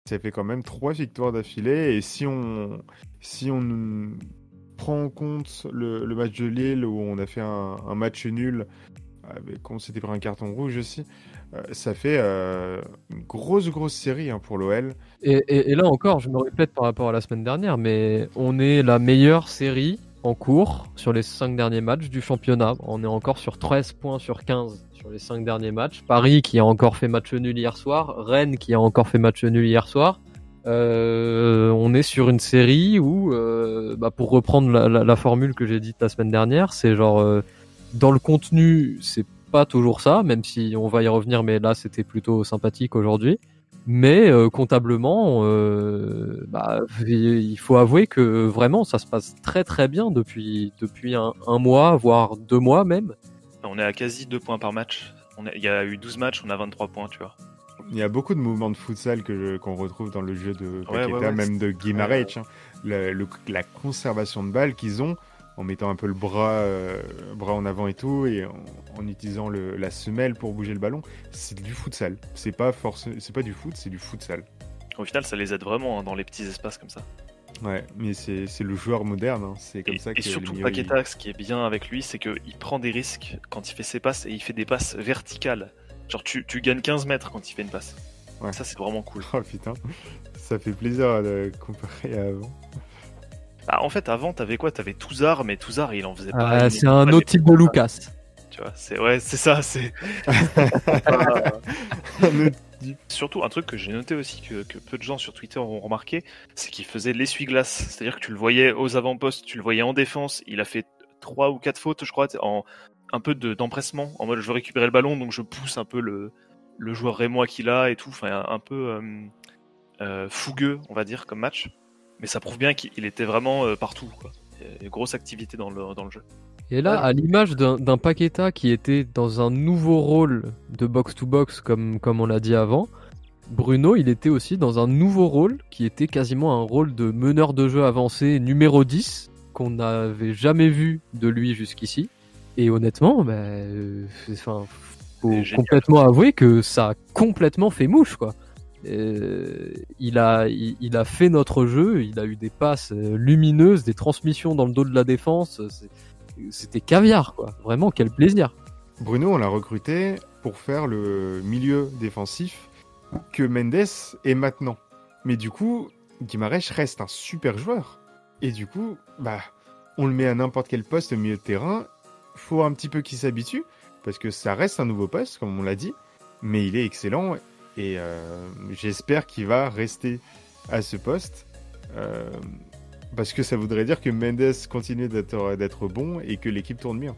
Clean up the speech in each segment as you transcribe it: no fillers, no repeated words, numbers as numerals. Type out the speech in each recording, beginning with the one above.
Ça fait quand même 3 victoires d'affilée. Et si on prend en compte le match de Lille où on a fait un match nul, on s'était pris un carton rouge aussi, ça fait une grosse série pour l'OL. Et là encore, je me répète par rapport à la semaine dernière, mais on est la meilleure série en cours sur les 5 derniers matchs du championnat. On est encore sur 13 points sur 15 sur les 5 derniers matchs. Paris qui a encore fait match nul hier soir. Rennes qui a encore fait match nul hier soir. On est sur une série où, pour reprendre la formule que j'ai dite la semaine dernière, c'est genre dans le contenu, c'est pas toujours ça, même si on va y revenir, mais là c'était plutôt sympathique aujourd'hui. Mais comptablement, il faut avouer que vraiment ça se passe très très bien depuis un mois, voire 2 mois même. On est à quasi 2 points par match. Il y a eu 12 matchs, on a 23 points, tu vois. Il y a beaucoup de mouvements de futsal qu'on retrouve dans le jeu de Paqueta, même de Guimarães. La conservation de balles qu'ils ont en mettant un peu le bras en avant et tout, et en utilisant la semelle pour bouger le ballon, c'est du futsal. C'est pas du foot, c'est du futsal. Au final, ça les aide vraiment dans les petits espaces comme ça. Ouais, mais c'est le joueur moderne, c'est comme ça que... Et surtout, Paqueta, ce qui est bien avec lui, c'est qu'il prend des risques quand il fait ses passes, et il fait des passes verticales. Genre, tu gagnes 15 mètres quand il fait une passe. Ouais. Ça, c'est vraiment cool. Oh putain, ça fait plaisir de comparer à avant. En fait, avant, t'avais quoi? T'avais Touzard, mais Touzard, il en faisait pas. C'est un autre type de Lucas. Tu vois, c'est ça, c'est... Surtout, un truc que j'ai noté aussi, que peu de gens sur Twitter ont remarqué, c'est qu'il faisait l'essuie-glace. C'est-à-dire que tu le voyais aux avant-postes, tu le voyais en défense, il a fait 3 ou 4 fautes, je crois, un peu d'empressement, en mode je veux récupérer le ballon, donc je pousse un peu le joueur rémois qu'il a et tout, enfin un peu fougueux, on va dire, comme match. Mais ça prouve bien qu'il était vraiment partout, quoi. Il y a une grosse activité dans le jeu. Et là, à l'image d'un Paqueta qui était dans un nouveau rôle de box-to-box, comme on l'a dit avant, Bruno, il était aussi dans un nouveau rôle qui était quasiment un rôle de meneur de jeu avancé numéro 10, qu'on n'avait jamais vu de lui jusqu'ici. Et honnêtement, faut complètement avouer que ça a complètement fait mouche, quoi. Il a fait notre jeu, il a eu des passes lumineuses, des transmissions dans le dos de la défense, c'était caviar, quoi. Vraiment, quel plaisir. Bruno, on l'a recruté pour faire le milieu défensif que Mendes est maintenant. Mais du coup, Guimarães reste un super joueur. Et du coup, on le met à n'importe quel poste au milieu de terrain. Faut un petit peu qu'il s'habitue, parce que ça reste un nouveau poste, comme on l'a dit. Mais il est excellent, et j'espère qu'il va rester à ce poste. Parce que ça voudrait dire que Mendes continue d'être bon et que l'équipe tourne bien.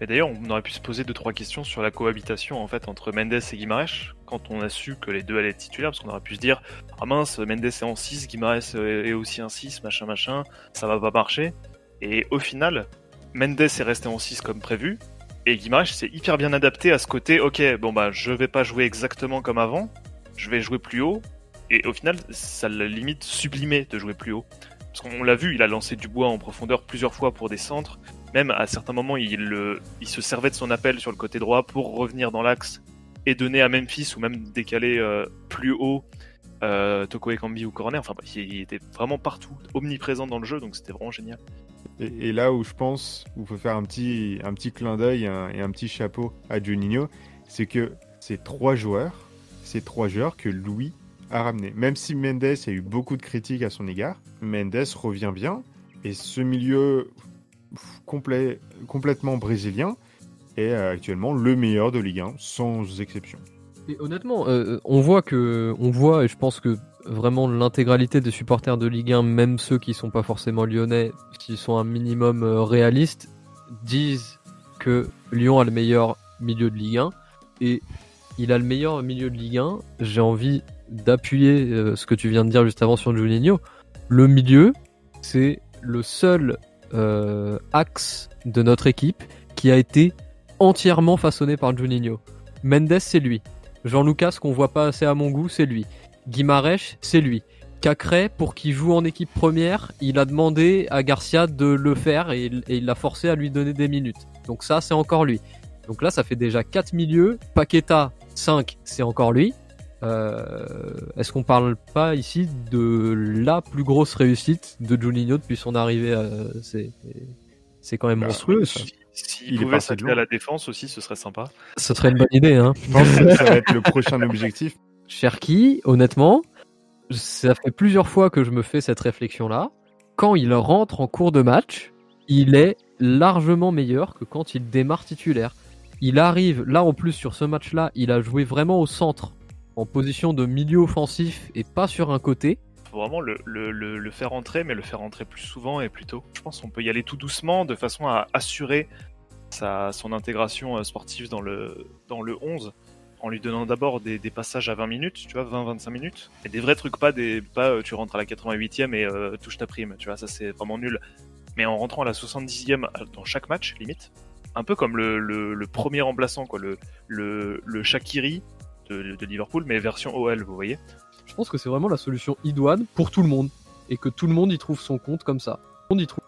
Et d'ailleurs, on aurait pu se poser 2-3 questions sur la cohabitation en fait entre Mendes et Guimarães quand on a su que les deux allaient être titulaires, parce qu'on aurait pu se dire ah mince, Mendes est en 6, Guimarães est aussi un 6, machin, ça va pas marcher. Et au final, Mendes est resté en 6 comme prévu, et Guimarães s'est hyper bien adapté à ce côté, ok, je vais pas jouer exactement comme avant, je vais jouer plus haut, et au final, ça l'a limite sublimé de jouer plus haut. Parce qu'on l'a vu, il a lancé du bois en profondeur plusieurs fois pour des centres. Même à certains moments, il se servait de son appel sur le côté droit pour revenir dans l'axe et donner à Memphis ou même décaler plus haut Toko Ekambi ou Corner. Enfin, il était vraiment partout, omniprésent dans le jeu, donc c'était vraiment génial. Et là où je pense, où il faut faire un petit clin d'œil et un petit chapeau à Juninho, c'est que ces trois joueurs que Louis a ramené. Même si Mendes a eu beaucoup de critiques à son égard, Mendes revient bien, et ce milieu complètement brésilien est actuellement le meilleur de Ligue 1, sans exception. Et honnêtement, on voit, et je pense que vraiment l'intégralité des supporters de Ligue 1, même ceux qui sont pas forcément lyonnais, qui sont un minimum réalistes, disent que Lyon a le meilleur milieu de Ligue 1, et il a le meilleur milieu de Ligue 1. J'ai envie d'appuyer ce que tu viens de dire juste avant sur Juninho. Le milieu, c'est le seul axe de notre équipe qui a été entièrement façonné par Juninho. Mendes, c'est lui. Jean-Lucas, qu'on voit pas assez à mon goût, c'est lui. Guimarães, c'est lui. Cacré, pour qu'il joue en équipe première, il a demandé à Garcia de le faire et il l'a forcé à lui donner des minutes. Donc ça, c'est encore lui. Donc là, ça fait déjà 4 milieux. Paqueta, 5, c'est encore lui. Est-ce qu'on parle pas ici de la plus grosse réussite de Juninho depuis son arrivée c'est quand même monstrueux, ça. S'il pouvait s'atteler à la défense aussi, ce serait sympa. Ce serait une bonne idée, hein. Je pense que ça va être le prochain objectif. Cherki, honnêtement, ça fait plusieurs fois que je me fais cette réflexion-là. Quand il rentre en cours de match, il est largement meilleur que quand il démarre titulaire. Il arrive, là en plus sur ce match-là, il a joué vraiment au centre, en position de milieu offensif et pas sur un côté. Faut vraiment le faire entrer, mais le faire entrer plus souvent et plus tôt. Je pense qu'on peut y aller tout doucement, de façon à assurer son intégration sportive dans le 11, en lui donnant d'abord des passages à 20 minutes, tu vois, 20-25 minutes, et des vrais trucs, pas tu rentres à la 88e et touche ta prime, tu vois, ça c'est vraiment nul. Mais en rentrant à la 70e dans chaque match, limite, un peu comme le premier remplaçant, quoi, le Shaqiri de Liverpool, mais version OL, vous voyez. Je pense que c'est vraiment la solution idoine pour tout le monde, et que tout le monde y trouve son compte comme ça. Tout le monde y trouve